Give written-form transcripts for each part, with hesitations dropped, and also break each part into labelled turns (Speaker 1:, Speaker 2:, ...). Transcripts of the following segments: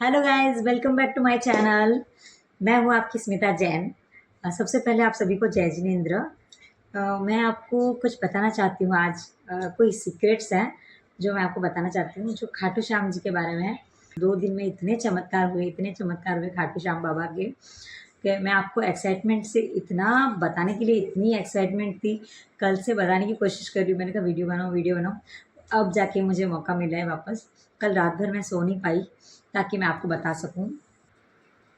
Speaker 1: Hello guys, welcome back to my channel. मैं हूँ आपकी स्मिता जैन। सबसे पहले आप सभी को जय जिनेंद्र। मैं आपको कुछ बताना चाहती हूँ आज। कोई सीक्रेट्स हैं जो मैं आपको बताना चाहती हूँ, जो खाटू श्याम जी के बारे में है। 2 दिन में इतने चमत्कार हुए खाटू श्याम बाबा के कि मैं आपको एक्साइटमेंट से इतना बताने के लिए इतनी एक्साइटमेंट थी। कल से बताने की कोशिश कर रही हूँ, मैंने कहा वीडियो बनाऊँ। अब जाके मुझे मौका मिला है वापस। कल रात भर मैं सो नहीं पाई ताकि मैं आपको बता सकूं।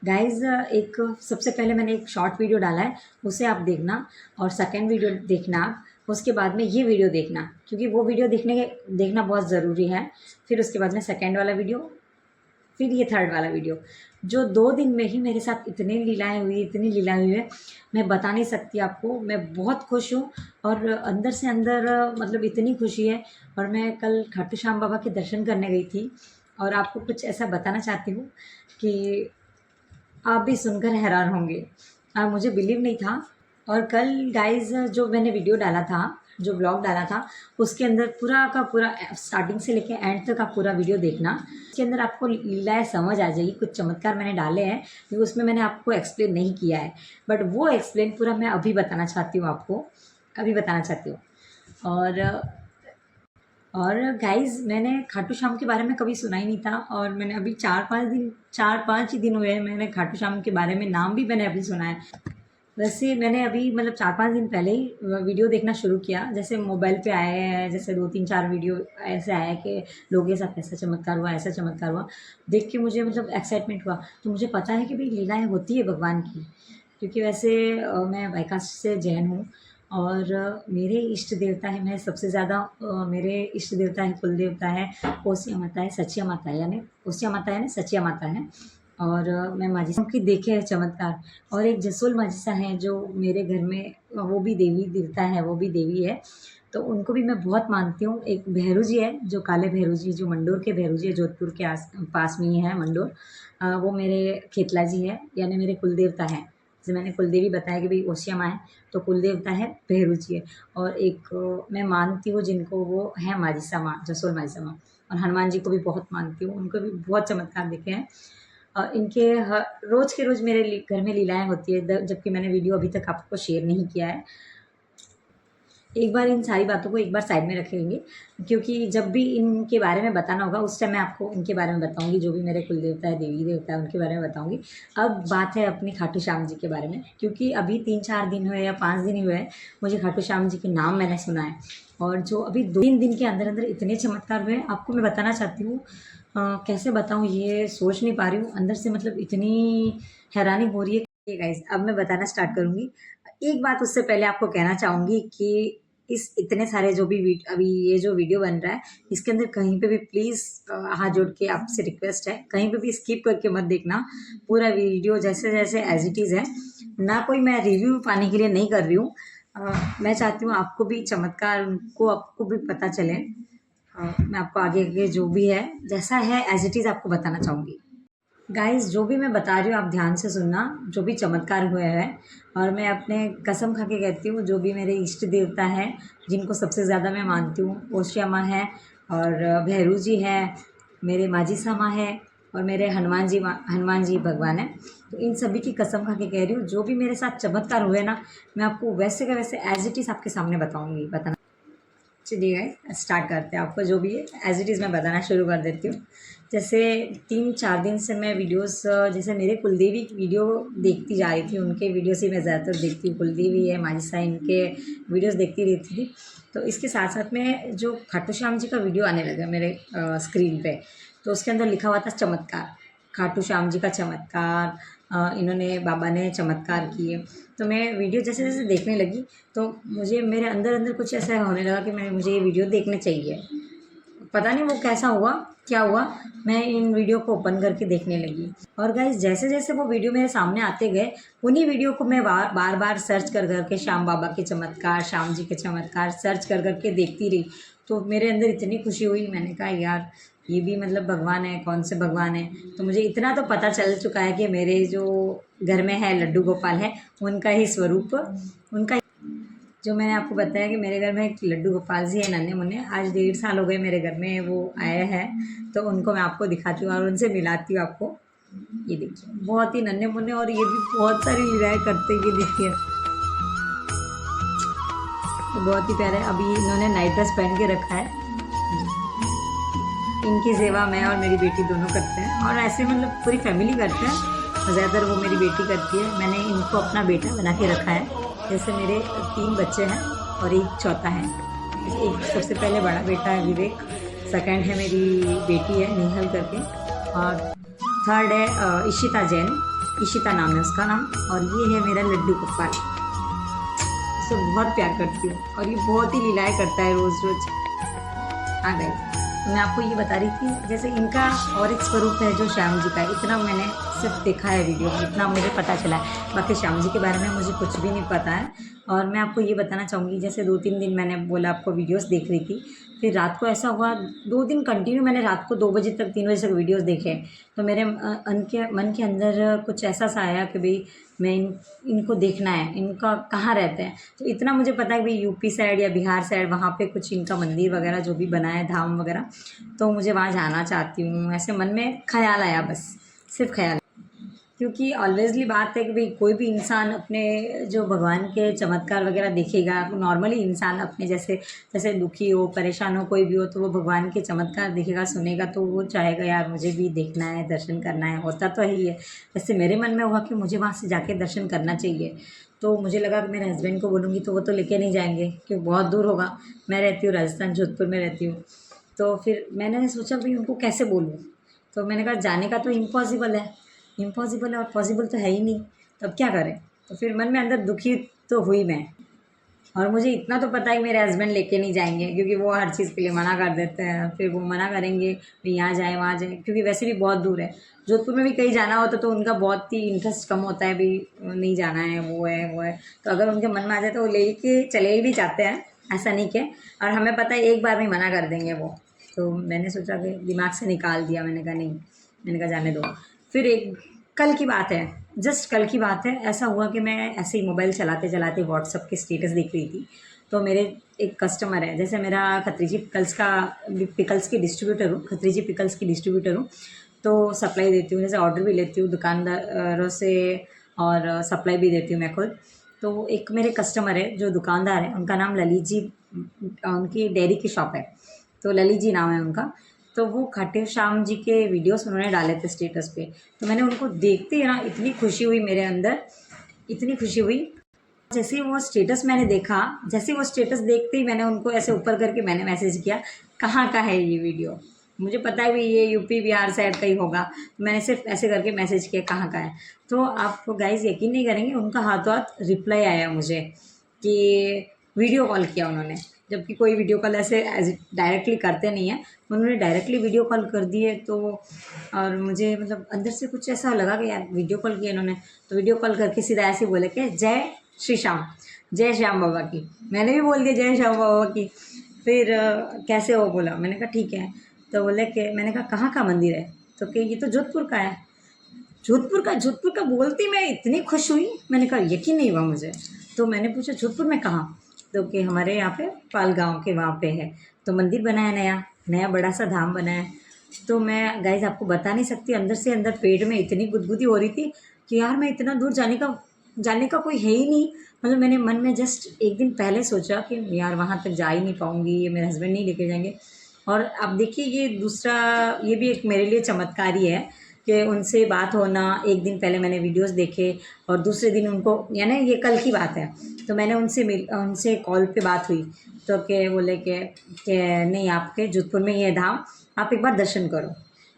Speaker 1: गाइज, एक सबसे पहले मैंने एक शॉर्ट वीडियो डाला है, उसे आप देखना। और सेकंड वीडियो देखना आप, उसके बाद में ये वीडियो देखना, क्योंकि वो वीडियो देखना बहुत ज़रूरी है। फिर उसके बाद में सेकंड वाला वीडियो, फिर ये थर्ड वाला वीडियो। जो 2 दिन में ही मेरे साथ इतनी लीलाएँ हुई है, मैं बता नहीं सकती आपको। मैं बहुत खुश हूँ और अंदर से अंदर मतलब इतनी खुशी है। और मैं कल खाटू श्याम बाबा के दर्शन करने गई थी और आपको कुछ ऐसा बताना चाहती हूँ कि आप भी सुनकर हैरान होंगे। मुझे बिलीव नहीं था। और कल गाइस, जो मैंने वीडियो डाला था, जो ब्लॉग डाला था, उसके अंदर पूरा का पूरा स्टार्टिंग से लेकर एंड तक आप पूरा वीडियो देखना। उसके अंदर आपको लीलाएँ समझ आ जाएगी। कुछ चमत्कार मैंने डाले हैं क्योंकि उसमें मैंने आपको एक्सप्लेन नहीं किया है, बट वो एक्सप्लेन पूरा मैं अभी बताना चाहती हूँ आपको, अभी बताना चाहती हूँ। और और गाइस, मैंने खाटू श्याम के बारे में कभी सुना ही नहीं था। और मैंने अभी 4-5 ही दिन हुए हैं, मैंने खाटू श्याम के बारे में नाम भी मैंने अभी सुना है। वैसे मैंने अभी मतलब 4-5 दिन पहले ही वीडियो देखना शुरू किया। जैसे मोबाइल पे आए हैं, जैसे 2-3-4 वीडियो ऐसे आए कि लोगों के साथ ऐसा चमत्कार हुआ, ऐसा चमत्कार हुआ। देख के मुझे मतलब एक्साइटमेंट हुआ। तो मुझे पता है कि भाई लीलाएँ होती है भगवान की, क्योंकि वैसे मैं बाई कास्ट से जैन हूँ। और मेरे इष्ट देवता है, मैं सबसे ज़्यादा मेरे इष्ट देवता है, कुल देवता है, ओसिया माता है, सचिया माता है, यानी ओसिया माता है ना, सचिया माता है। और मैं माजिसा की देखे है चमत्कार। और एक जसोल माजिसा है जो मेरे घर में, वो भी देवी देवता है, वो भी देवी है, तो उनको भी मैं बहुत मानती हूँ। एक भैरू जी है, जो काले भैरू जी, जो मंडोर के भैरू जी है, जोधपुर के पास में ही है मंडोर। वो मेरे खेतला जी है, यानी मेरे कुल देवता है। जैसे मैंने कुलदेवी बताया कि भाई ओसिया माँ है, तो कुल देवता है भैरू जी है। और एक मैं मानती हूँ जिनको, वो है माजिसा माँ, जसोल माजिसा माँ। और हनुमान जी को भी बहुत मानती हूँ, उनको भी बहुत चमत्कार देखे हैं। इनके रोज़ के रोज़ मेरे घर में लीलाएँ होती है, जबकि मैंने वीडियो अभी तक आपको शेयर नहीं किया है। एक बार इन सारी बातों को एक बार साइड में रखेंगे, क्योंकि जब भी इनके बारे में बताना होगा उस टाइम मैं आपको इनके बारे में बताऊंगी, जो भी मेरे कुल देवता है, देवी देवता है, उनके बारे में बताऊंगी। अब बात है अपनी खाटू श्याम जी के बारे में, क्योंकि अभी 3-4 दिन हुए या 5 दिन ही हुए हैं, मुझे खाटू श्याम जी के नाम मैंने सुना है। और जो अभी 2-3 दिन के अंदर अंदर इतने चमत्कार हुए हैं, आपको मैं बताना चाहती हूँ। कैसे बताऊँ, ये सोच नहीं पा रही हूँ अंदर से, मतलब इतनी हैरानी हो रही है। गाइस, अब मैं बताना स्टार्ट करूँगी। एक बात उससे पहले आपको कहना चाहूँगी कि इस इतने सारे जो भी अभी ये जो वीडियो बन रहा है, इसके अंदर कहीं पे भी प्लीज़ हाथ जोड़ के आपसे रिक्वेस्ट है, कहीं पे भी स्किप करके मत देखना। पूरा वीडियो जैसे जैसे एज इट इज़ है। ना कोई मैं रिव्यू पाने के लिए नहीं कर रही हूँ। मैं चाहती हूँ आपको भी चमत्कार को आपको भी पता चले। मैं आपको आगे आगे जो भी है, जैसा है एज इट इज़ आपको बताना चाहूँगी। गाइस, जो भी मैं बता रही हूँ आप ध्यान से सुनना, जो भी चमत्कार हुए हैं। और मैं अपने कसम खा के कहती हूँ, जो भी मेरे इष्ट देवता हैं, जिनको सबसे ज़्यादा मैं मानती हूँ, ओसिया माँ है और भैरू जी है, मेरे माजिसा माँ है, और मेरे हनुमान जी भगवान है। तो इन सभी की कसम खा के कह रही हूँ, जो भी मेरे साथ चमत्कार हुए ना, मैं आपको वैसे का वैसे एज इट इज़ आपके सामने बताऊँगी, बताना। चलिए गाइस, स्टार्ट करते हैं। आपको जो भी है एज इट इज़ मैं बताना शुरू कर देती हूँ। जैसे 3-4 दिन से मैं वीडियोस, जैसे मेरे कुलदेवी की वीडियो देखती जा रही थी, उनके वीडियोस ही मैं ज़्यादातर देखती हूँ। कुलदेवी है, माजिसा, इनके वीडियोस देखती रहती थी। तो इसके साथ साथ में जो खाटू श्याम जी का वीडियो आने लगा मेरे स्क्रीन पे, तो उसके अंदर लिखा हुआ था चमत्कार, खाटू श्याम जी का चमत्कार। इन्होंने, बाबा ने चमत्कार किए। तो मैं वीडियो जैसे जैसे देखने लगी, तो मुझे मेरे अंदर अंदर कुछ ऐसा होने लगा कि मुझे ये वीडियो देखने चाहिए। पता नहीं वो कैसा हुआ, क्या हुआ, मैं इन वीडियो को ओपन करके देखने लगी। और गाइस, जैसे जैसे वो वीडियो मेरे सामने आते गए, उन्हीं वीडियो को मैं बार बार सर्च कर करके श्याम बाबा के चमत्कार, श्याम जी के चमत्कार सर्च कर करके देखती रही। तो मेरे अंदर इतनी खुशी हुई, मैंने कहा यार, ये भी मतलब भगवान है, कौन से भगवान है। तो मुझे इतना तो पता चल चुका है कि मेरे जो घर में है लड्डू गोपाल है, उनका ही स्वरूप, उनका जो मैंने आपको बताया कि मेरे घर में एक लड्डू गोपाल जी है नन्हे मुन्ने, आज 1.5 साल हो गए मेरे घर में वो आए हैं, तो उनको मैं आपको दिखाती हूँ और उनसे मिलाती हूँ आपको। ये देखिए बहुत ही नन्हे मुन्ने, और ये भी बहुत सारी लीलाएँ करते हैं, ये देखिए तो बहुत ही प्यारे। अभी इन्होंने नाइट ड्रेस पहन के रखा है। इनकी सेवा मैं और मेरी बेटी दोनों करते हैं, और ऐसे मतलब पूरी फैमिली करते हैं, ज़्यादातर वो मेरी बेटी करती है। मैंने इनको अपना बेटा बना के रखा है। जैसे मेरे 3 बच्चे हैं और एक चौथा है। एक सबसे पहले बड़ा बेटा है विवेक, सेकंड है मेरी बेटी है निहल करके, और थर्ड है इशिता जैन, इशिता नाम है उसका नाम, और ये है मेरा लड्डू गोपाल। इसको बहुत प्यार करती हूँ और ये बहुत ही लीलाएँ करता है रोज़ रोज़। आ गए तो मैं आपको ये बता रही थी, जैसे इनका और एक स्वरूप है जो श्याम जी का है। इतना मैंने सिर्फ देखा है वीडियो में, इतना मुझे पता चला है, बाकी श्याम जी के बारे में मुझे कुछ भी नहीं पता है। और मैं आपको ये बताना चाहूँगी, जैसे 2-3 दिन मैंने बोला आपको वीडियोस देख रही थी, फिर रात को ऐसा हुआ 2 दिन कंटिन्यू मैंने रात को 2 बजे तक 3 बजे तक वीडियोस देखे। तो मेरे मन के अंदर कुछ ऐसा सा आया कि भाई मैं इनको देखना है, इनका कहाँ रहते हैं। तो इतना मुझे पता है कि भाई यूपी साइड या बिहार साइड वहाँ पे कुछ इनका मंदिर वगैरह जो भी बना है, धाम वगैरह, तो मुझे वहाँ जाना चाहती हूँ। ऐसे मन में ख़्याल आया, बस सिर्फ ख़्याल। क्योंकि ऑलवेज़ली बात है कि भाई कोई भी इंसान अपने जो भगवान के चमत्कार वगैरह देखेगा, नॉर्मली इंसान अपने जैसे जैसे दुखी हो, परेशान हो, कोई भी हो, तो वो भगवान के चमत्कार देखेगा, सुनेगा, तो वो चाहेगा यार मुझे भी देखना है, दर्शन करना है, होता तो है ही है। वैसे मेरे मन में हुआ कि मुझे वहाँ से जाके दर्शन करना चाहिए। तो मुझे लगा कि मेरे हस्बैंड को बोलूँगी तो वो तो लेके नहीं जाएंगे क्योंकि बहुत दूर होगा। मैं रहती हूँ राजस्थान, जोधपुर में रहती हूँ। तो फिर मैंने सोचा भाई उनको कैसे बोलूँ, तो मैंने कहा जाने का तो इम्पॉसिबल है, इम्पॉसिबल है और पॉसिबल तो है ही नहीं, तब क्या करें। तो फिर मन में अंदर दुखी तो हुई मैं, और मुझे इतना तो पता है कि मेरे हस्बैंड लेके नहीं जाएंगे क्योंकि वो हर चीज़ के लिए मना कर देते हैं। फिर वो मना करेंगे भी यहाँ जाए वहाँ जाए, क्योंकि वैसे भी बहुत दूर है। जोधपुर में भी कहीं जाना होता तो उनका बहुत ही इंटरेस्ट कम होता है, भी नहीं जाना है, वो है वो है। तो अगर उनके मन में आ जाए तो वो ले के चले भी जाते हैं, ऐसा नहीं कि, और हमें पता है एक बार में मना कर देंगे वो। तो मैंने सोचा कि दिमाग से निकाल दिया, मैंने कहा नहीं, मैंने कहा जाने दो। फिर एक कल की बात है, जस्ट कल की बात है, ऐसा हुआ कि मैं ऐसे ही मोबाइल चलाते चलाते व्हाट्सअप के स्टेटस देख रही थी। तो मेरे एक कस्टमर है, जैसे मेरा खत्रीजी पिकल्स का पिकल्स की डिस्ट्रीब्यूटर हूँ, खत्रीजी पिकल्स की डिस्ट्रीब्यूटर हूँ। तो सप्लाई देती हूँ, जैसे ऑर्डर भी लेती हूँ दुकानदारों से और सप्लाई भी देती हूँ मैं खुद। तो एक मेरे कस्टमर है जो दुकानदार है, उनका नाम ललित जी, उनकी डेयरी की शॉप है, तो ललित जी नाम है उनका। तो वो खाटू श्याम जी के वीडियोस उन्होंने डाले थे स्टेटस पे, तो मैंने उनको देखते ही ना इतनी खुशी हुई मेरे अंदर, इतनी खुशी हुई। जैसे ही वो स्टेटस मैंने देखा, जैसे वो स्टेटस देखते ही मैंने उनको ऐसे ऊपर करके मैंने मैसेज किया, कहाँ का है ये वीडियो। मुझे पता है भी ये यूपी बिहार साइड का ही होगा, तो मैंने सिर्फ ऐसे करके मैसेज किया कहाँ का है। तो आप गाइज यकीन नहीं करेंगे, उनका हाथों हाथ रिप्लाई आया मुझे कि वीडियो कॉल किया उन्होंने, जबकि कोई वीडियो कॉल ऐसे डायरेक्टली करते नहीं है, उन्होंने डायरेक्टली वीडियो कॉल कर दी है। तो और मुझे मतलब अंदर से कुछ ऐसा लगा कि यार वीडियो कॉल किया इन्होंने, तो वीडियो कॉल करके सीधा ऐसे बोले कि जय श्री श्याम, जय श्याम बाबा की। मैंने भी बोल दिया जय श्याम बाबा की। फिर कैसे हो बोला, मैंने कहा ठीक है। तो बोले कि, मैंने कहा कहाँ का मंदिर है, तो कि ये तो जोधपुर का है। जोधपुर का बोलती मैं इतनी खुश हुई, मैंने कहा यकीन नहीं हुआ मुझे। तो मैंने पूछा जोधपुर में कहाँ, तो कि हमारे यहाँ पे पाल गाँव के वहाँ पे है, तो मंदिर बना है नया नया बड़ा सा धाम बना है। तो मैं गाइज आपको बता नहीं सकती, अंदर से अंदर पेट में इतनी गुदगुदी हो रही थी कि यार मैं इतना दूर जाने का कोई है ही नहीं। मतलब मैंने मन में जस्ट एक दिन पहले सोचा कि यार वहाँ तक जा ही नहीं पाऊँगी, ये मेरे हस्बैंड नहीं लेके जाएंगे। और अब देखिए ये दूसरा, ये भी एक मेरे लिए चमत्कार ही है कि उनसे बात होना। एक दिन पहले मैंने वीडियोस देखे और दूसरे दिन उनको, यानी ये कल की बात है, तो मैंने उनसे कॉल पे बात हुई, तो के बोले कि नहीं आपके जोधपुर में ये धाम, आप एक बार दर्शन करो।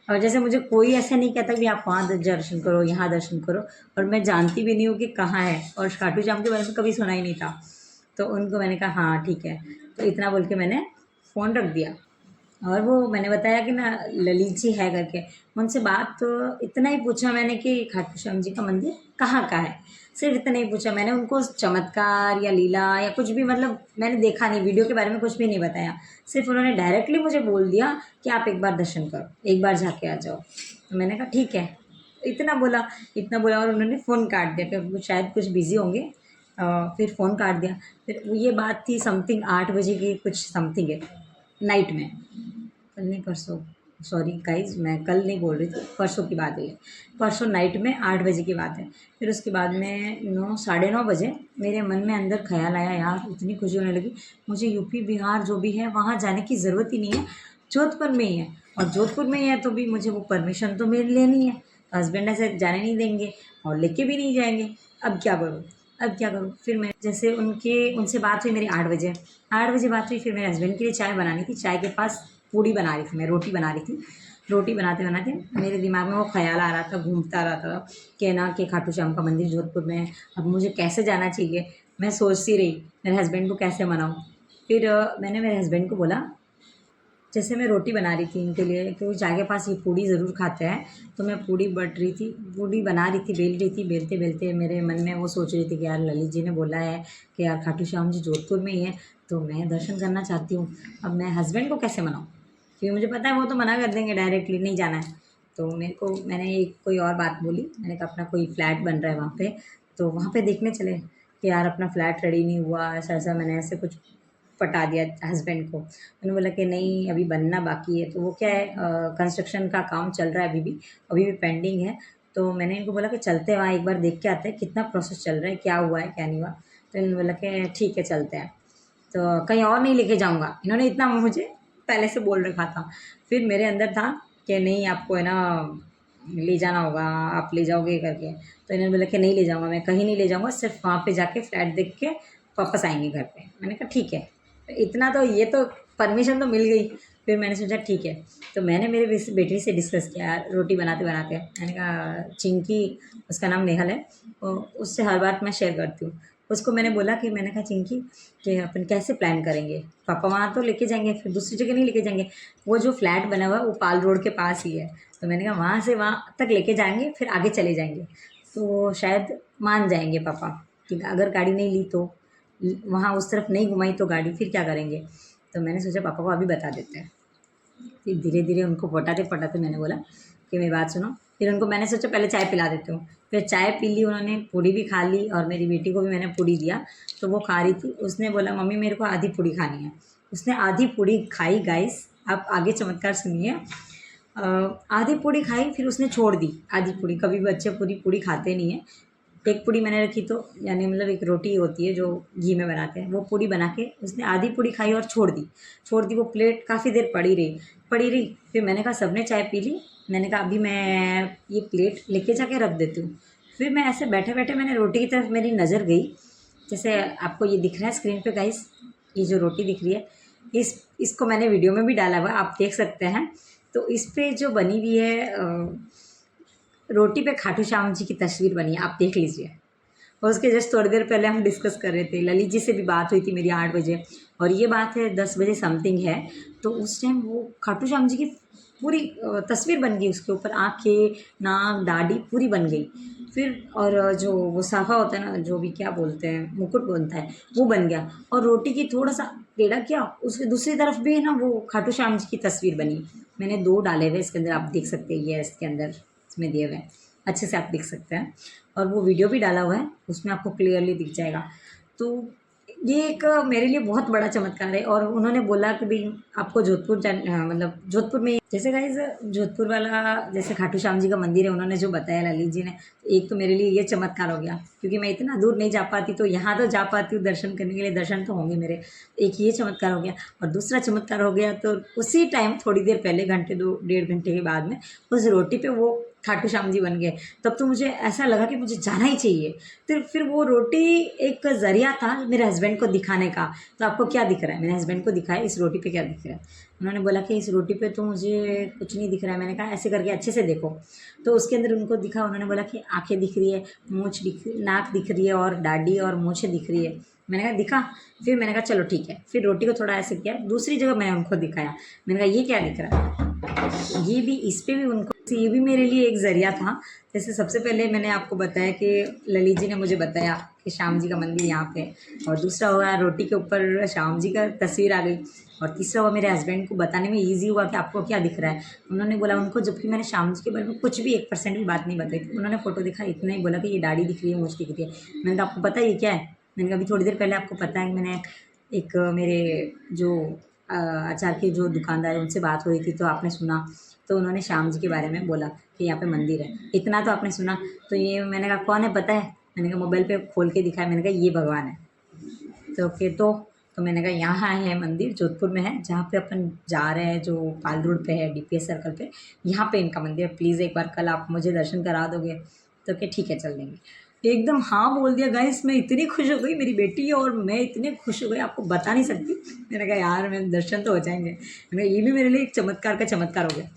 Speaker 1: और जैसे मुझे कोई ऐसा नहीं कहता कि आप वहाँ दर्शन करो, यहाँ दर्शन करो, और मैं जानती भी नहीं हूँ कि कहाँ है, और खाटू श्याम के बारे में कभी सुना ही नहीं था। तो उनको मैंने कहा हाँ ठीक है, तो इतना बोल के मैंने फ़ोन रख दिया। और वो मैंने बताया कि ना ललित जी है करके, उनसे बात तो इतना ही पूछा मैंने कि खाटू श्याम जी का मंदिर कहाँ का है, सिर्फ इतना ही पूछा मैंने। उनको चमत्कार या लीला या कुछ भी मतलब मैंने देखा नहीं, वीडियो के बारे में कुछ भी नहीं बताया, सिर्फ उन्होंने डायरेक्टली मुझे बोल दिया कि आप एक बार दर्शन करो, एक बार जाके आ जाओ। तो मैंने कहा ठीक है, इतना बोला और उन्होंने फ़ोन काट दिया कि शायद कुछ बिज़ी होंगे, फिर फ़ोन काट दिया। फिर ये बात थी समथिंग 8 बजे की कुछ समथिंग है, नाइट में। कल नहीं परसों, सॉरी गाइज़ मैं कल नहीं बोल रही थी, परसों की बात है ये। परसों नाइट में 8 बजे की बात है। फिर उसके बाद में 9 साढ़े 9 बजे मेरे मन में अंदर ख़्याल आया, यार इतनी खुशी होने लगी, मुझे यूपी, बिहार जो भी है वहाँ जाने की ज़रूरत ही नहीं है, जोधपुर में ही है। और जोधपुर में ही है तो भी मुझे वो परमिशन तो मेरी लेनी है। हस्बैंड ऐसे जाने नहीं देंगे और लेके भी नहीं जाएँगे। अब क्या करूँ? अब क्या करूँ? फिर मैं जैसे उनसे बात हुई मेरी 8 बजे। 8 बजे बात हुई, फिर मेरे हस्बैंड के लिए चाय बनानी थी। चाय के पास पूड़ी बना रही थी मैं, रोटी बना रही थी। रोटी बनाते-बनाते मेरे दिमाग में वो ख़्याल आ रहा था, घूमता रहा था कि ना कि खाटू श्याम का मंदिर जोधपुर में है। अब मुझे कैसे जाना चाहिए? मैं सोचती रही, मेरे हस्बैंड को कैसे मनाऊँ? फिर मैंने मेरे हस्बैंड को बोला, जैसे मैं रोटी बना रही थी इनके लिए, क्योंकि चाय के पास ये पूड़ी ज़रूर खाते हैं, तो मैं पूड़ी बट रही थी, पूड़ी बना रही थी, बेल रही थी। बेलते-बेलते मेरे मन में वो सोच रही थी कि यार ललित जी ने बोला है कि यार खाटू श्याम जी जोधपुर में ही है, तो मैं दर्शन करना चाहती हूँ। अब मैं हस्बैंड को कैसे मनाऊँ? क्योंकि मुझे पता है वो तो मना कर देंगे डायरेक्टली, नहीं जाना है। तो मैंने एक कोई और बात बोली, मैंने कहा अपना कोई फ्लैट बन रहा है वहाँ पे, तो वहाँ पे देखने चले कि यार अपना फ्लैट रेडी नहीं हुआ, ऐसा-ऐसा मैंने ऐसे कुछ पटा दिया हस्बैंड को। उन्होंने बोला कि नहीं अभी बनना बाकी है, तो वो क्या है कंस्ट्रक्शन का काम चल रहा है अभी भी पेंडिंग है। तो मैंने इनको बोला कि चलते हैं वहाँ एक बार देख के आते हैं कितना प्रोसेस चल रहा है, क्या हुआ है, क्या नहीं हुआ। तो इन्होंने बोला कि ठीक है चलते हैं। तो कहीं और नहीं लेके जाऊँगा, इन्होंने इतना मुझे पहले से बोल रखा था। फिर मेरे अंदर था कि नहीं आपको है ना ले जाना होगा, आप ले जाओगे करके। तो इन्होंने बोला कि नहीं ले जाऊँगा, मैं कहीं नहीं ले जाऊँगा, सिर्फ़ वहाँ पे जाके फ्लैट देख के वापस आएँगे घर पे। मैंने कहा ठीक है। इतना तो ये तो परमिशन तो मिल गई। फिर मैंने सोचा ठीक है, तो मैंने मेरे बेटी से डिस्कस किया रोटी बनाते-बनाते। मैंने कहा चिंकी, उसका नाम नेहल है, उससे हर बात मैं शेयर करती हूँ। उसको मैंने बोला कि मैंने कहा चिंकी कि अपन कैसे प्लान करेंगे? पापा वहाँ तो लेके जाएँगे, फिर दूसरी जगह नहीं लेके जाएँगे। वो जो फ्लैट बना हुआ है वो पाल रोड के पास ही है। तो मैंने कहा वहाँ से वहाँ तक लेके जाएँगे, फिर आगे चले जाएँगे। तो शायद मान जाएँगे पापा कि अगर गाड़ी नहीं ली तो वहाँ उस तरफ नहीं घुमाई तो गाड़ी फिर क्या करेंगे? तो मैंने सोचा पापा को अभी बता देते हैं। फिर धीरे-धीरे उनको पटाते-पटाते मैंने बोला कि मेरी बात सुनो। फिर उनको मैंने सोचा पहले चाय पिला देती हूँ। फिर चाय पी ली उन्होंने, पूड़ी भी खा ली और मेरी बेटी को भी मैंने पूड़ी दिया। तो वो खा रही थी, उसने बोला मम्मी मेरे को आधी पूड़ी खानी है। उसने आधी पूड़ी खाई गाइस, आप आगे चमत्कार सुनिए। आधी पूड़ी खाई फिर उसने छोड़ दी आधी पूड़ी, कभी भी बच्चे पूरी पूड़ी खाते नहीं हैं। एक पूड़ी मैंने रखी तो यानी मतलब एक रोटी होती है जो घी में बनाते हैं, वो पूड़ी बना के उसने आधी पूड़ी खाई और छोड़ दी वो प्लेट काफ़ी देर पड़ी रही। फिर मैंने कहा सबने चाय पी ली, मैंने कहा अभी मैं ये प्लेट लेके जाके रख देती हूँ। फिर मैं ऐसे बैठे-बैठे मैंने रोटी की तरफ मेरी नज़र गई, जैसे आपको ये दिख रहा है स्क्रीन पे गाइस, ये जो रोटी दिख रही है, इसको मैंने वीडियो में भी डाला हुआ है, आप देख सकते हैं। तो इस पे जो बनी हुई है रोटी पे खाटू श्याम जी की तस्वीर बनी है, आप देख लीजिए। और उसके जस्ट थोड़ी देर पहले हम डिस्कस कर रहे थे, ललित जी से भी बात हुई थी मेरी 8 बजे और ये बात है 10 बजे समथिंग है। तो उस टाइम वो खाटू श्याम जी की पूरी तस्वीर बन गई, उसके ऊपर आँखें, नाक, दाढ़ी पूरी बन गई। फिर और जो वो साफा होता है ना, जो भी क्या बोलते हैं, मुकुट बनता है, वो बन गया और रोटी की थोड़ा-सा टेढ़ा किया, उसके दूसरी तरफ भी है ना वो खाटू श्याम जी की तस्वीर बनी। मैंने 2 डाले हुए इसके अंदर, आप देख सकते हैं, ये इसके अंदर इसमें दिए हुए हैं, अच्छे से आप देख सकते हैं। और वो वीडियो भी डाला हुआ है, उसमें आपको क्लियरली दिख जाएगा। तो ये एक मेरे लिए बहुत बड़ा चमत्कार है और उन्होंने बोला कि भई आपको मतलब जोधपुर में जैसे गाइज़ जोधपुर वाला जैसे खाटू श्याम जी का मंदिर है, उन्होंने जो बताया ललित जी ने, एक तो मेरे लिए ये चमत्कार हो गया क्योंकि मैं इतना दूर नहीं जा पाती, तो यहाँ तो जा पाती हूँ दर्शन करने के लिए, दर्शन तो होंगे मेरे। एक ये चमत्कार हो गया और दूसरा चमत्कार हो गया तो उसी टाइम थोड़ी देर पहले घंटे 2 डेढ़ घंटे के बाद में उस रोटी पे वो खाटू श्याम जी बन गए। तब तो मुझे ऐसा लगा कि मुझे जाना ही चाहिए। तो फिर वो रोटी एक ज़रिया था मेरे हस्बैंड को दिखाने का। तो आपको क्या दिख रहा है? मैंने हस्बैंड को दिखाया इस रोटी पे क्या दिख रहा है? उन्होंने बोला कि इस रोटी पे तो मुझे कुछ नहीं दिख रहा है। मैंने कहा ऐसे करके अच्छे से देखो। तो उसके अंदर उनको दिखा, उन्होंने बोला कि आँखें दिख रही है, नाक दिख रही है और दाढ़ी और मूंछें दिख रही है। मैंने कहा दिखा? फिर मैंने कहा चलो ठीक है। फिर रोटी को थोड़ा ऐसे किया, दूसरी जगह मैंने उनको दिखाया। मैंने कहा ये क्या दिख रहा है? ये भी इस पे भी उनको ये भी मेरे लिए एक ज़रिया था। जैसे सबसे पहले मैंने आपको बताया कि ललित जी ने मुझे बताया कि श्याम जी का मंदिर यहाँ पे है और दूसरा हुआ रोटी के ऊपर श्याम जी का तस्वीर आ गई और तीसरा हुआ मेरे हस्बैंड को बताने में ईज़ी हुआ कि आपको क्या दिख रहा है। उन्होंने बोला उनको, जबकि मैंने श्याम जी के बारे में कुछ भी 1% भी बात नहीं बताई थी। उन्होंने फ़ोटो दिखा, इतना ही बोला कि ये दाढ़ी दिख रही है, मूंछ दिख रही है। मैंने कहा आपको पता है ये क्या है? मैंने कहा अभी थोड़ी देर पहले आपको पता है कि मैंने एक मेरे जो अचार के जो दुकानदार हैं उनसे बात हुई थी, तो आपने सुना, तो उन्होंने श्याम जी के बारे में बोला कि यहाँ पे मंदिर है। इतना तो आपने सुना। तो ये मैंने कहा कौन है पता है? मैंने कहा मोबाइल पे खोल के दिखाया, मैंने कहा ये भगवान है। तो फिर तो मैंने कहा यहाँ है मंदिर, जोधपुर में है, जहाँ पे अपन जा रहे हैं, जो पाल रोड पे है, डीपीएस सर्कल पे, यहाँ पे इनका मंदिर है। प्लीज़ एक बार कल आप मुझे दर्शन करा दोगे? तो क्या ठीक है, चल देंगे। एकदम हाँ बोल दिया। गाइस मैं इतनी खुश हो गई, मेरी बेटी और मैं इतने खुश हो गए, आपको बता नहीं सकती। मैंने कहा यार मेरे दर्शन तो हो जाएंगे। मैंने कहा ये भी मेरे लिए एक चमत्कार का चमत्कार हो गया।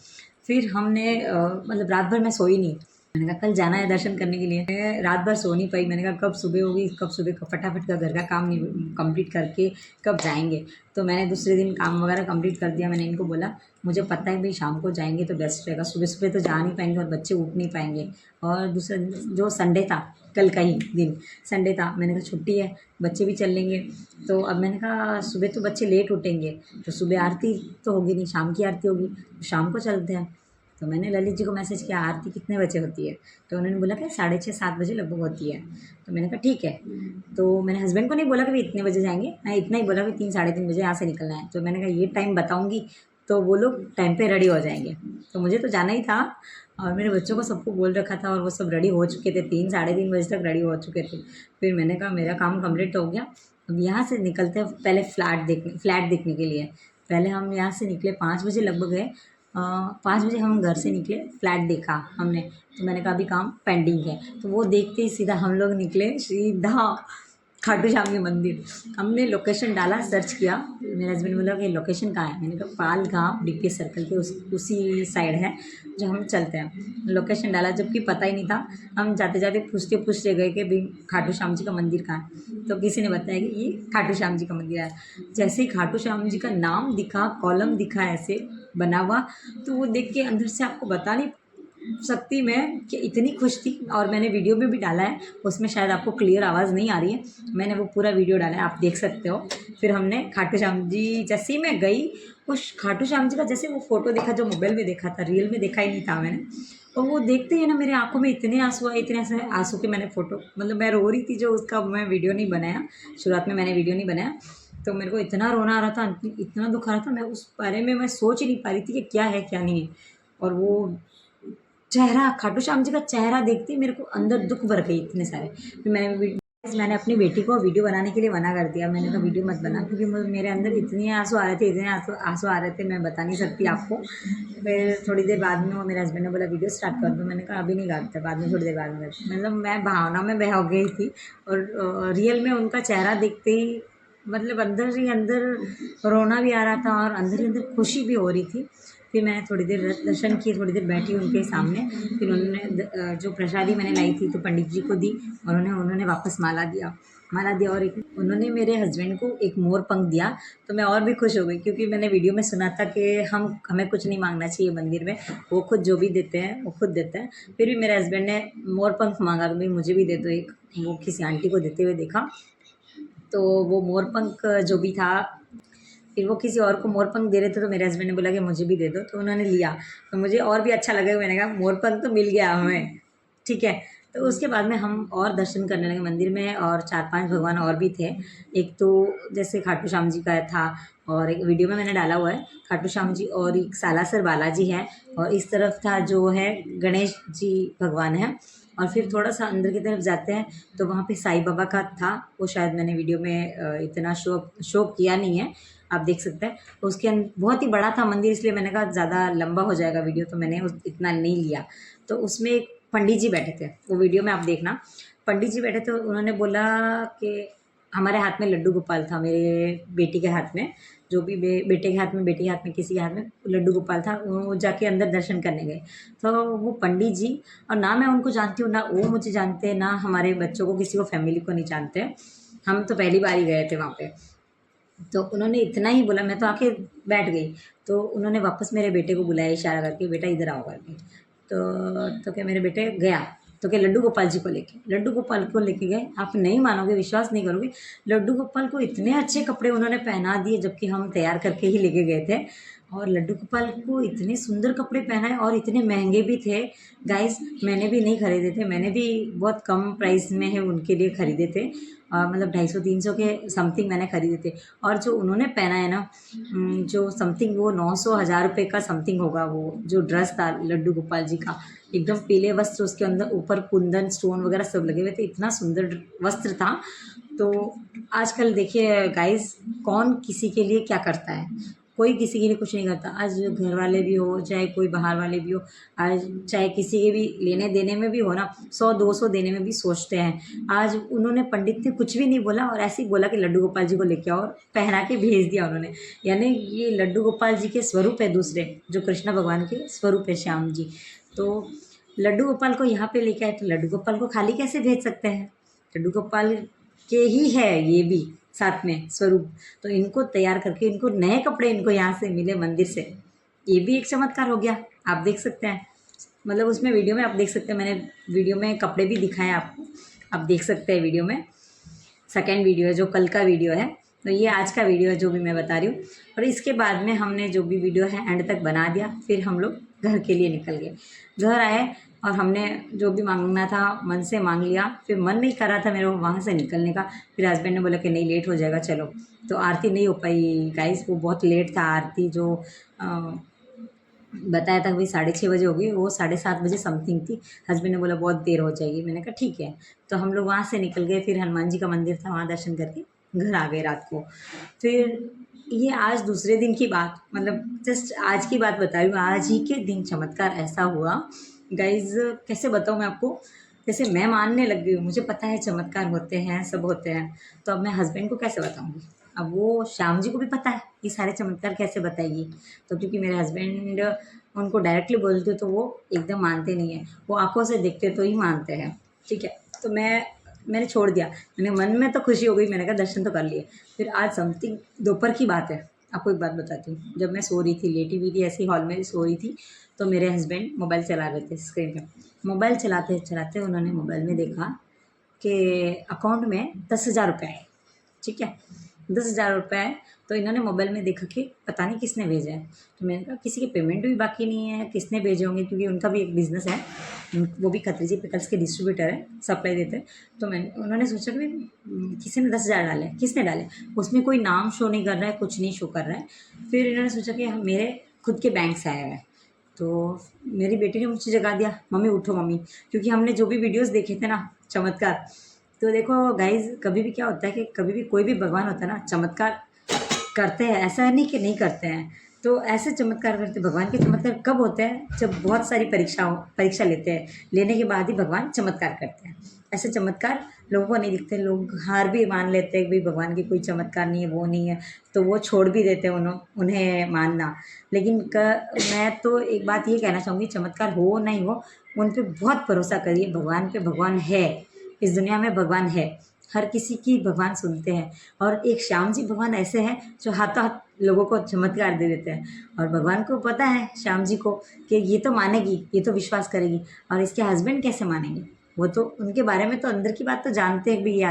Speaker 1: फिर हमने मतलब रात भर मैं सोई नहीं। मैंने कहा कल जाना है दर्शन करने के लिए। मैं रात भर सो नहीं पाई। मैंने कहा कब सुबह होगी, कब सुबह फटाफट का घर का काम कंप्लीट करके कब जाएंगे। तो मैंने दूसरे दिन काम वगैरह कंप्लीट कर दिया। मैंने इनको बोला मुझे पता है भाई शाम को जाएंगे तो बेस्ट रहेगा, सुबह सुबह तो जा नहीं पाएंगे और बच्चे उठ नहीं पाएंगे। और दूसरा दिन जो संडे था, कल का ही दिन संडे था, मैंने कहा छुट्टी है, बच्चे भी चल लेंगे। तो अब मैंने कहा सुबह तो बच्चे लेट उठेंगे, तो सुबह आरती तो होगी नहीं, शाम की आरती होगी, तो शाम को चलते हैं। तो मैंने ललित जी को मैसेज किया आरती कितने बजे होती है? तो उन्होंने बोला कि 6:30-7 बजे लगभग होती है। तो मैंने कहा ठीक है। तो मैंने हस्बैंड को नहीं बोला कि भाई इतने बजे जाएंगे, मैं इतना ही बोला कि 3-3:30 बजे यहाँ से निकलना है। तो मैंने कहा ये टाइम बताऊँगी तो वो लोग टाइम पे रेडी हो जाएंगे। तो मुझे तो जाना ही था और मेरे बच्चों को सबको बोल रखा था और वो सब रेडी हो चुके थे, 3-3:30 बजे तक रेडी हो चुके थे। फिर मैंने कहा मेरा काम कंप्लीट हो गया, अब यहाँ से निकलते हैं पहले फ्लैट देखने के लिए। पहले हम यहाँ से निकले 5 बजे लगभग है। 5 बजे हम घर से निकले, फ्लैट देखा हमने। तो मैंने कहा अभी काम पेंडिंग है। तो वो देखते ही सीधा हम लोग निकले सीधा खाटू श्याम के मंदिर। हमने लोकेशन डाला, सर्च किया। मेरे हस्बैंड बोला कि लोकेशन कहाँ है? मैंने कहा पाल गाँव डीपीएस सर्कल के उसी साइड है जो हम चलते हैं। लोकेशन डाला जबकि पता ही नहीं था। हम जाते जाते पूछते गए कि भाई खाटू श्याम जी का मंदिर कहाँ है? तो किसी ने बताया कि ये खाटू श्याम जी का मंदिर है। जैसे ही खाटू श्याम जी का नाम दिखा, कॉलम दिखा ऐसे बना हुआ, तो वो देख के अंदर से आपको बता नहीं सकती मैं कि इतनी खुश थी। और मैंने वीडियो में भी डाला है, उसमें शायद आपको क्लियर आवाज़ नहीं आ रही है, मैंने वो पूरा वीडियो डाला है, आप देख सकते हो। फिर हमने खाटू श्याम जी, जैसे ही मैं गई उस खाटू श्याम जी का जैसे वो फ़ोटो देखा जो मोबाइल में देखा था, रियल में देखा ही नहीं था मैंने। और वो देखते ही ना मेरे आंखों में इतने आंसू आए, इतने ऐसे आंसू के मैंने फ़ोटो, मतलब मैं रो रही थी जो उसका मैं वीडियो नहीं बनाया। शुरुआत में मैंने वीडियो नहीं बनाया, तो मेरे को इतना रोना आ रहा था, इतना दुख आ रहा था, मैं उस बारे में मैं सोच ही नहीं पा रही थी कि क्या है क्या नहीं है। और वो चेहरा, खाटू श्याम जी का चेहरा देखते ही मेरे को अंदर दुख भर गई इतने सारे। फिर मैंने अपनी बेटी को वीडियो बनाने के लिए मना कर दिया। मैंने कहा वीडियो मत बना, क्योंकि मेरे अंदर इतने आंसू आ रहे थे, इतने आंसू आ रहे थे, मैं बता नहीं सकती आपको। फिर थोड़ी देर बाद में वो मेरे हस्बैंड ने बोला वीडियो स्टार्ट कर दो। मैंने कहा अभी नहीं करते, बाद में थोड़ी देर बाद में करते। मतलब मैं भावना में बह गई थी और रियल में उनका चेहरा देखते ही मतलब अंदर ही अंदर रोना भी आ रहा था और अंदर ही अंदर खुशी भी हो रही थी। फिर मैंने थोड़ी देर दर्शन किए, थोड़ी देर बैठी उनके सामने। फिर उन्होंने जो प्रसादी मैंने लाई थी तो पंडित जी को दी और उन्होंने वापस माला दिया और एक उन्होंने मेरे हस्बैंड को एक मोर पंख दिया। तो मैं और भी खुश हो गई, क्योंकि मैंने वीडियो में सुना था कि हमें कुछ नहीं मांगना चाहिए मंदिर में, वो खुद जो भी देते हैं वो खुद देते हैं। फिर भी मेरे हस्बैंड ने मोर पंख मांगा कि भाई मुझे भी दे दो एक। वो किसी आंटी को देते हुए देखा, तो वो मोर पंख जो भी था, फिर वो किसी और को मोर पंख दे रहे थे, तो मेरे हस्बैंड ने बोला कि मुझे भी दे दो, तो उन्होंने लिया। तो मुझे और भी अच्छा लगा, मैंने कहा मोर पंख तो मिल गया हमें, ठीक है। तो उसके बाद में हम और दर्शन करने लगे मंदिर में, और 4-5 भगवान और भी थे। एक तो जैसे खाटू श्याम जी का था, और एक वीडियो में मैंने डाला हुआ है खाटू श्याम जी, और एक सालासर बालाजी है, और इस तरफ था जो है गणेश जी भगवान है। और फिर थोड़ा सा अंदर की तरफ जाते हैं तो वहाँ पे साईं बाबा का था, वो शायद मैंने वीडियो में इतना शो किया नहीं है, आप देख सकते हैं। उसके बहुत ही बड़ा था मंदिर, इसलिए मैंने कहा ज़्यादा लंबा हो जाएगा वीडियो, तो मैंने इतना नहीं लिया। तो उसमें एक पंडित जी बैठे थे, वो वीडियो में आप देखना। पंडित जी बैठे थे, उन्होंने बोला कि हमारे हाथ में लड्डू गोपाल था, मेरे बेटी के हाथ में, जो भी बेटे के हाथ में, बेटी के हाथ में, किसी के हाथ में लड्डू गोपाल था। वो जाके अंदर दर्शन करने गए। तो वो पंडित जी, और ना मैं उनको जानती हूँ, ना वो मुझे जानते हैं, ना हमारे बच्चों को, किसी को फैमिली को नहीं जानते। हम तो पहली बार ही गए थे वहाँ पे। तो उन्होंने इतना ही बोला, मैं तो आके बैठ गई। तो उन्होंने वापस मेरे बेटे को बुलाया इशारा करके, बेटा इधर आओ करके। तो क्या मेरे बेटे गया, तो क्या लड्डू गोपाल जी को लेके गए। आप नहीं मानोगे, विश्वास नहीं करोगे, लड्डू गोपाल को इतने अच्छे कपड़े उन्होंने पहना दिए, जबकि हम तैयार करके ही लेके गए थे। और लड्डू गोपाल को इतने सुंदर कपड़े पहनाए और इतने महंगे भी थे गाइस। मैंने भी नहीं खरीदे थे, मैंने भी बहुत कम प्राइस में है उनके लिए खरीदे थे। मतलब 250-300 के समथिंग मैंने खरीदे थे। और जो उन्होंने पहना है ना, जो समथिंग वो 900-1000 रुपये का समथिंग होगा, वो जो ड्रेस था लड्डू गोपाल जी का, एकदम पीले वस्त्र, उसके अंदर ऊपर कुंदन स्टोन वगैरह सब लगे हुए थे, इतना सुंदर वस्त्र था। तो आजकल देखिए गाइस, कौन किसी के लिए क्या करता है, कोई किसी के लिए कुछ नहीं करता। आज घर वाले भी हो, चाहे कोई बाहर वाले भी हो, आज चाहे किसी के भी लेने देने में भी हो ना, 100-200 देने में भी सोचते हैं। आज उन्होंने, पंडित ने कुछ भी नहीं बोला और ऐसे ही बोला कि लड्डू गोपाल जी को लेके आओ, और पहना के भेज दिया उन्होंने। यानी ये लड्डू गोपाल जी के स्वरूप है दूसरे, जो कृष्ण भगवान के स्वरूप है श्याम जी। तो लड्डू गोपाल को यहाँ पे लेके आए, तो लड्डू गोपाल को खाली कैसे भेज सकते हैं? लड्डू गोपाल के ही है ये भी साथ में स्वरूप। तो इनको तैयार करके, इनको नए कपड़े इनको यहाँ से मिले मंदिर से, ये भी एक चमत्कार हो गया। आप देख सकते हैं, मतलब उसमें वीडियो में आप देख सकते हैं, मैंने वीडियो में कपड़े भी दिखाए आपको, आप देख सकते हैं वीडियो में। सेकेंड वीडियो है जो कल का वीडियो है, तो ये आज का वीडियो है जो भी मैं बता रही हूँ। और इसके बाद में हमने जो भी वीडियो है एंड तक बना दिया, फिर हम लोग घर के लिए निकल गए। घर आए और हमने जो भी मांगना था मन से मांग लिया। फिर मन नहीं कर रहा था मेरे को वहाँ से निकलने का। फिर हस्बैंड ने बोला कि नहीं, लेट हो जाएगा चलो। तो आरती नहीं हो पाई गाइस, वो बहुत लेट था आरती, जो बताया था वही 6:30 बजे होगी, वो 7:30 बजे समथिंग थी। हस्बैंड ने बोला बहुत देर हो जाएगी, मैंने कहा ठीक है। तो हम लोग वहाँ से निकल गए, फिर हनुमान जी का मंदिर था, वहाँ दर्शन करके घर आ गए रात को। फिर ये आज दूसरे दिन की बात, मतलब जस्ट आज की बात बता रही हूँ। आज ही के दिन चमत्कार ऐसा हुआ गाइज, कैसे बताऊँ मैं आपको। जैसे मैं मानने लग गई हूँ, मुझे पता है चमत्कार होते हैं, सब होते हैं, तो अब मैं हस्बैंड को कैसे बताऊँगी? अब वो श्याम जी को भी पता है, ये सारे चमत्कार कैसे बताएगी? तो क्योंकि मेरे हस्बैंड, उनको डायरेक्टली बोलती हूँ तो वो एकदम मानते नहीं हैं, वो आँखों से देखते तो ही मानते हैं, ठीक है। तो मैंने छोड़ दिया, मैंने मन में तो खुशी हो गई, मैंने कहा दर्शन तो कर लिए। फिर आज समथिंग दोपहर की बात है, आपको एक बात बताती हूँ। जब मैं सो रही थी, लेटी हुई थी ऐसे ही हॉल में सो रही थी, तो मेरे हस्बैंड मोबाइल चला रहे थे स्क्रीन पे। मोबाइल चलाते चलाते उन्होंने मोबाइल में देखा कि अकाउंट में 10,000 रुपये आए, ठीक है। 10,000 रुपये आए, तो इन्होंने मोबाइल में देखा कि पता नहीं किसने भेजा है। तो मैंने कहा किसी के पेमेंट भी बाकी नहीं है, किसने भेजे होंगे, क्योंकि उनका भी एक बिज़नेस है, वो भी खत्री जी पिकल्स के डिस्ट्रीब्यूटर है, सप्लाई देते हैं। तो उन्होंने सोचा कि किसी ने 10,000 डाले, किसने डाले? उसमें कोई नाम शो नहीं कर रहा है, कुछ नहीं शो कर रहा है। फिर इन्होंने सोचा कि मेरे खुद के बैंक से आया है। तो मेरी बेटी ने मुझे जगा दिया, मम्मी उठो मम्मी, क्योंकि हमने जो भी वीडियोज़ देखे थे ना चमत्कार। तो देखो गाइज़, कभी भी क्या होता है कि कभी भी कोई भी भगवान होता है ना, चमत्कार करते हैं, ऐसा नहीं कि नहीं करते हैं। तो ऐसे चमत्कार करते, भगवान के चमत्कार कब होते हैं? जब बहुत सारी परीक्षा लेते हैं, लेने के बाद ही भगवान चमत्कार करते हैं। ऐसे चमत्कार लोगों को नहीं दिखते, लोग हार भी मान लेते हैं कि भाई भगवान की कोई चमत्कार नहीं है, वो नहीं है, तो वो छोड़ भी देते हैं उन्हें मानना। लेकिन मैं तो एक बात ये कहना चाहूँगी, चमत्कार हो नहीं हो, उन पे बहुत भरोसा करिए, भगवान पे, भगवान है, इस दुनिया में भगवान है, हर किसी की भगवान सुनते हैं। और एक श्याम जी भगवान ऐसे हैं जो हाथों हाथ लोगों को चमत्कार दे देते हैं। और भगवान को पता है श्याम जी को कि ये तो मानेगी, ये तो विश्वास करेगी, और इसके हस्बैंड कैसे मानेंगे? वो तो उनके बारे में तो अंदर की बात तो जानते हैं, भी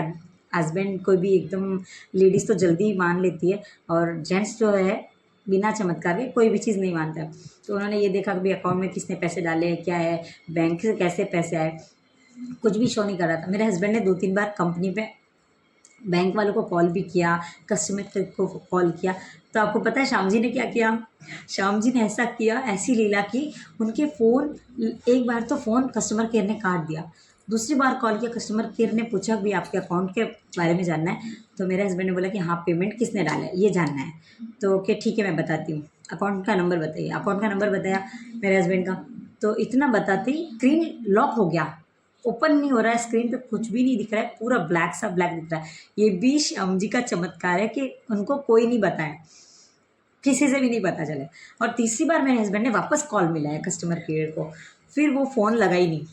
Speaker 1: हस्बैंड कोई भी एकदम, लेडीज़ तो जल्दी ही मान लेती है, और जेंट्स जो है बिना चमत्कार के कोई भी चीज़ नहीं मानता। तो उन्होंने ये देखा कि भाई अकाउंट में किसने पैसे डाले, क्या है, बैंक से कैसे पैसे आए, कुछ भी शो नहीं कर रहा था। मेरे हस्बैंड ने 2-3 बार कंपनी पे बैंक वालों को कॉल भी किया, कस्टमर केयर को कॉल किया। तो आपको पता है श्याम जी ने क्या किया? श्याम जी ने ऐसा किया, ऐसी लीला की, उनके फ़ोन, एक बार तो फ़ोन कस्टमर केयर ने काट दिया, दूसरी बार कॉल किया, कस्टमर केयर ने पूछा कि आपके अकाउंट के बारे में जानना है। तो मेरे हस्बैंड ने बोला कि हाँ, पेमेंट किसने डाला है ये जानना है। तो कि ठीक है मैं बताती हूँ, अकाउंट का नंबर बताइए। अकाउंट का नंबर बताया मेरे हस्बैंड का, तो इतना बताते ही स्क्रीन लॉक हो गया, ओपन नहीं हो रहा है, स्क्रीन पे कुछ भी नहीं दिख रहा है, पूरा ब्लैक सा ब्लैक दिख रहा है। ये भी श्याम जी का चमत्कार है कि उनको कोई नहीं बताया, किसी से भी नहीं पता चला। और तीसरी बार मेरे हस्बैंड ने वापस कॉल मिलाया कस्टमर केयर को, फिर वो फ़ोन लगा ही नहीं।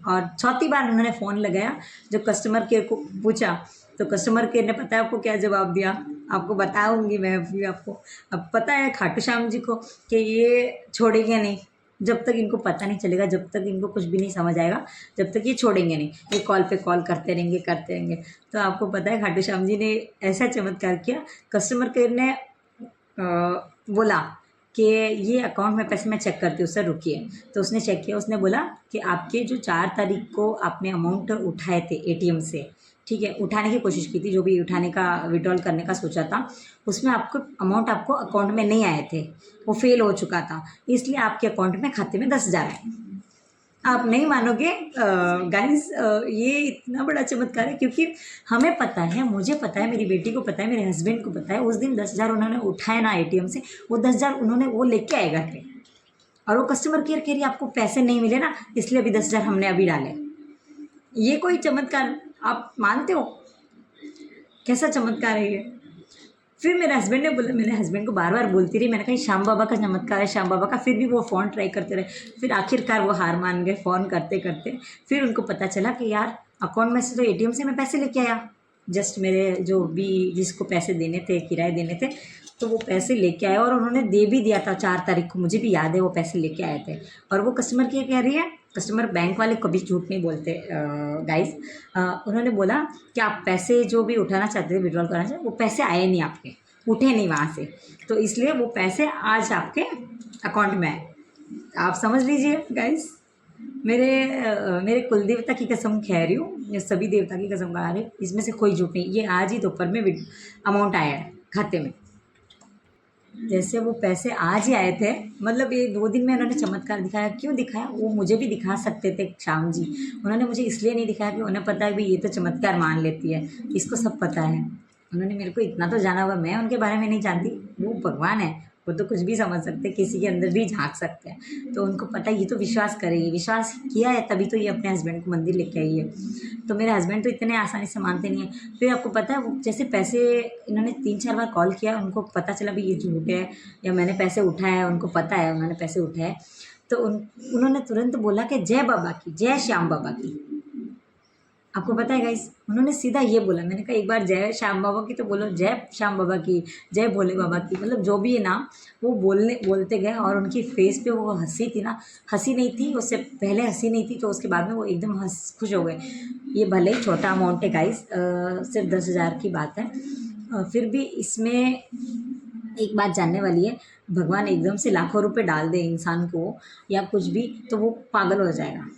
Speaker 1: और चौथी बार उन्होंने फ़ोन लगाया, जब कस्टमर केयर को पूछा, तो कस्टमर केयर ने पता है आपको क्या जवाब दिया? आपको बताऊँगी मैं अभी आपको। अब पता है खाटू श्याम जी को कि ये छोड़ेंगे नहीं, जब तक इनको पता नहीं चलेगा, जब तक इनको कुछ भी नहीं समझ आएगा, जब तक ये छोड़ेंगे नहीं, ये कॉल पे कॉल करते रहेंगे, करते रहेंगे। तो आपको पता है खाटू श्याम जी ने ऐसा चमत्कार किया, कस्टमर केयर ने बोला कि ये अकाउंट में पैसे मैं चेक करती हूँ सर, रुकिए। तो उसने चेक किया, उसने बोला कि आपके जो 4 तारीख को आपने अमाउंट उठाए थे एटीएम से, ठीक है, उठाने की कोशिश की थी, जो भी उठाने का विड्रॉल करने का सोचा था, उसमें आपको अमाउंट आपको अकाउंट में नहीं आए थे, वो फेल हो चुका था, इसलिए आपके अकाउंट में खाते में 10,000 आए। आप नहीं मानोगे गाइस, ये इतना बड़ा चमत्कार है, क्योंकि हमें पता है, मुझे पता है, मेरी बेटी को पता है, मेरे हस्बैंड को पता है, उस दिन 10,000 उन्होंने उठाए ना एटीएम से, वो 10,000 उन्होंने वो लेके आए घर पे, और वो कस्टमर केयर कह रही है आपको पैसे नहीं मिले ना, इसलिए अभी 10,000 हमने अभी डाले। ये कोई चमत्कार आप मानते हो? कैसा चमत्कार है ये? फिर मेरे हस्बैंड ने बोला, मेरे हस्बैंड को बार बार बोलती रही, मैंने कहा श्याम बाबा का चमत्कार है, श्याम बाबा का, फिर भी वो फ़ोन ट्राई करते रहे। फिर आखिरकार वो हार मान गए फ़ोन करते करते। फिर उनको पता चला कि यार अकाउंट में से तो एटीएम से मैं पैसे लेके आया, जस्ट मेरे जो भी जिसको पैसे देने थे, किराए देने थे, तो वो पैसे लेके आए, और उन्होंने दे भी दिया था 4 तारीख को, मुझे भी याद है वो पैसे लेके आए थे। और वो कस्टमर क्या कह रही है, कस्टमर बैंक वाले कभी झूठ नहीं बोलते गाइस। उन्होंने बोला कि आप पैसे जो भी उठाना चाहते थे, विड्रॉल करना चाहते, वो पैसे आए नहीं आपके, उठे नहीं वहाँ से, तो इसलिए वो पैसे आज आपके अकाउंट में आए। आप समझ लीजिए गाइस, मेरे कुल देवता की कसम कह रही हूँ, ये सभी देवता की कसम खा रही हूँ, इसमें से कोई झूठ नहीं। ये आज ही दोपहर में अमाउंट आया है खाते में। जैसे वो पैसे आज ही आए थे, मतलब ये 2 दिन में उन्होंने चमत्कार दिखाया। क्यों दिखाया? वो मुझे भी दिखा सकते थे श्याम जी, उन्होंने मुझे इसलिए नहीं दिखाया कि उन्हें पता है भी ये तो चमत्कार मान लेती है, इसको सब पता है। उन्होंने मेरे को इतना तो जाना हुआ, मैं उनके बारे में नहीं जानती, वो भगवान है, वो तो कुछ भी समझ सकते हैं, किसी के अंदर भी झाँक सकते हैं, तो उनको पता है, ये तो विश्वास करेगी, विश्वास किया है तभी तो ये अपने हस्बैंड को मंदिर लेके आई है। तो मेरे हस्बैंड तो इतने आसानी से मानते नहीं हैं। फिर आपको पता है वो जैसे पैसे, इन्होंने 3-4 बार कॉल किया, उनको पता चला भी ये झूठ है या मैंने पैसे उठाए हैं, उनको पता है उन्होंने पैसे उठाए, तो उन्होंने तुरंत बोला कि जय बाबा की, जय श्याम बाबा की। आपको पता है गाइस, उन्होंने सीधा ये बोला, मैंने कहा एक बार जय श्याम बाबा की तो बोलो, जय श्याम बाबा की, जय भोले बाबा की, मतलब जो भी है नाम, वो बोलते गए, और उनकी फेस पे वो हंसी थी ना, हंसी नहीं थी उससे पहले, हंसी नहीं थी, तो उसके बाद में वो एकदम खुश हो गए। ये भले ही छोटा अमाउंट है गाइस, सिर्फ 10,000 की बात है, फिर भी इसमें एक बात जानने वाली है, भगवान एकदम से लाखों रुपए डाल दे इंसान को या कुछ भी, तो वो पागल हो जाएगा।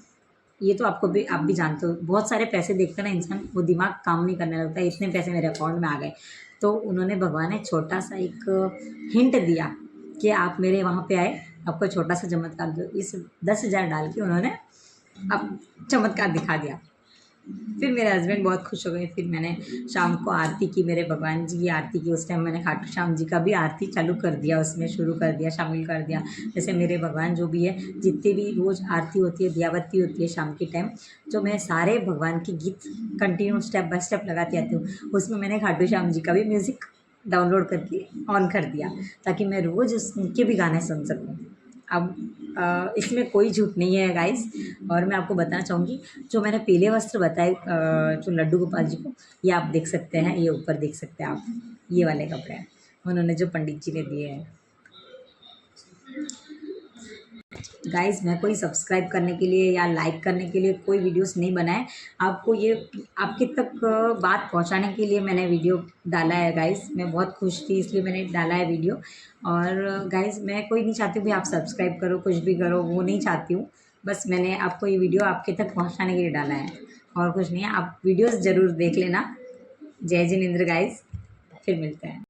Speaker 1: ये तो आपको भी, आप भी जानते हो, बहुत सारे पैसे देखते ना इंसान, वो दिमाग काम नहीं करने लगता है, इतने पैसे मेरे अकाउंट में आ गए। तो उन्होंने, भगवान ने छोटा सा एक हिंट दिया कि आप मेरे वहाँ पे आए, आपको छोटा सा चमत्कार दो, इस 10,000 डाल के उन्होंने अब चमत्कार दिखा दिया। फिर मेरे हस्बैंड बहुत खुश हो गए। फिर मैंने शाम को आरती की, मेरे भगवान जी की आरती की, उस टाइम मैंने खाटू श्याम जी का भी आरती चालू कर दिया, उसमें शुरू कर दिया, शामिल कर दिया। जैसे मेरे भगवान जो भी है, जितनी भी रोज़ आरती होती है, दिया बत्ती होती है शाम के टाइम, जो मैं सारे भगवान के गीत कंटिन्यू स्टेप बाय स्टेप लगाती आती हूँ, उसमें मैंने खाटू श्याम जी का भी म्यूज़िक डाउनलोड करके ऑन कर दिया, ताकि मैं रोज़ उनके भी गाने सुन सकूँ। अब इसमें कोई झूठ नहीं है गाइस। और मैं आपको बताना चाहूँगी, जो मैंने पीले वस्त्र बताए जो लड्डू गोपाल जी को, ये आप देख सकते हैं, ये ऊपर देख सकते हैं आप, ये वाले कपड़े हैं उन्होंने जो पंडित जी ने दिए हैं। गाइस, मैं कोई सब्सक्राइब करने के लिए या लाइक करने के लिए कोई वीडियोस नहीं बनाए, आपको ये आपके तक बात पहुंचाने के लिए मैंने वीडियो डाला है गाइस। मैं बहुत खुश थी इसलिए मैंने डाला है वीडियो। और गाइस, मैं कोई नहीं चाहती हूँ कि आप सब्सक्राइब करो, कुछ भी करो, वो नहीं चाहती हूँ, बस मैंने आपको ये वीडियो आपके तक पहुँचाने के लिए डाला है, और कुछ नहीं है। आप वीडियोज़ ज़रूर देख लेना। जय जिनेंद्र गाइस, फिर मिलते हैं।